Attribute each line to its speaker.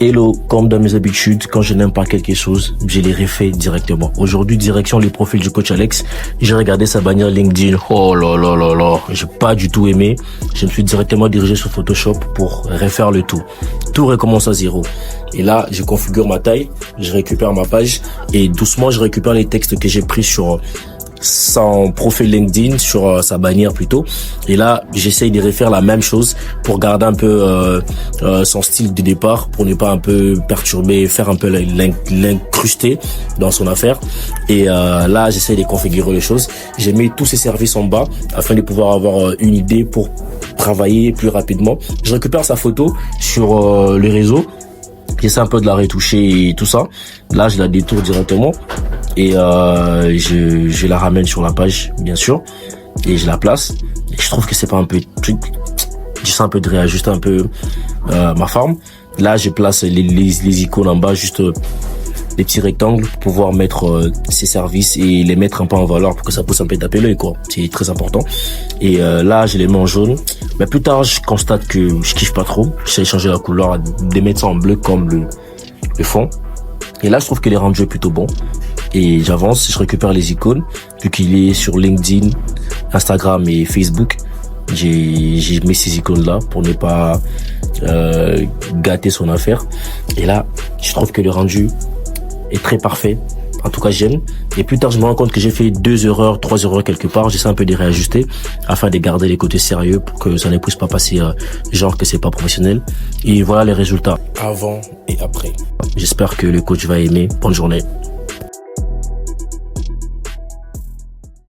Speaker 1: Hello, comme dans mes habitudes, quand je n'aime pas quelque chose, je les refais directement. Aujourd'hui, direction les profils du coach Alex. J'ai regardé sa bannière LinkedIn. Oh là là là là, j'ai pas du tout aimé. Je me suis directement dirigé sur Photoshop pour refaire le tout. Tout recommence à zéro. Et là, je configure ma taille, je récupère ma page et doucement, je récupère les textes que j'ai pris sur son profil LinkedIn, sur sa bannière plutôt. Et là, j'essaye de refaire la même chose pour garder un peu son style de départ, pour ne pas un peu perturber, faire un peu l'incruster dans son affaire. Et là, j'essaye de configurer les choses. J'ai mis tous ces services en bas afin de pouvoir avoir une idée pour travailler plus rapidement. Je récupère sa photo sur les réseaux. J'essaie un peu de la retoucher et tout ça. Là, je la détourne directement et je la ramène sur la page, bien sûr, et je la place. Et je trouve que c'est pas un peu truc. J'essaie un peu de réajuster un peu ma forme. Là, je place les icônes en bas, juste des petits rectangles pour pouvoir mettre ces services et les mettre un peu en valeur pour que ça puisse un peu taper l'œil, quoi. C'est très important. Et là, je les mets en jaune. Mais plus tard, je constate que je kiffe pas trop. J'essaie de changer la couleur, de mettre ça en bleu comme le fond. Et là, je trouve que le rendu est plutôt bon. Et j'avance, je récupère les icônes. Vu qu'il est sur LinkedIn, Instagram et Facebook, j'ai mis ces icônes-là pour ne pas gâter son affaire. Et là, je trouve que le rendu est très parfait. En tout cas, j'aime. Et plus tard, je me rends compte que j'ai fait 2 erreurs, 3 erreurs quelque part. J'essaie un peu de réajuster afin de garder les côtés sérieux pour que ça ne puisse pas passer genre que c'est pas professionnel. Et voilà les résultats. Avant et après. J'espère que le coach va aimer. Bonne journée.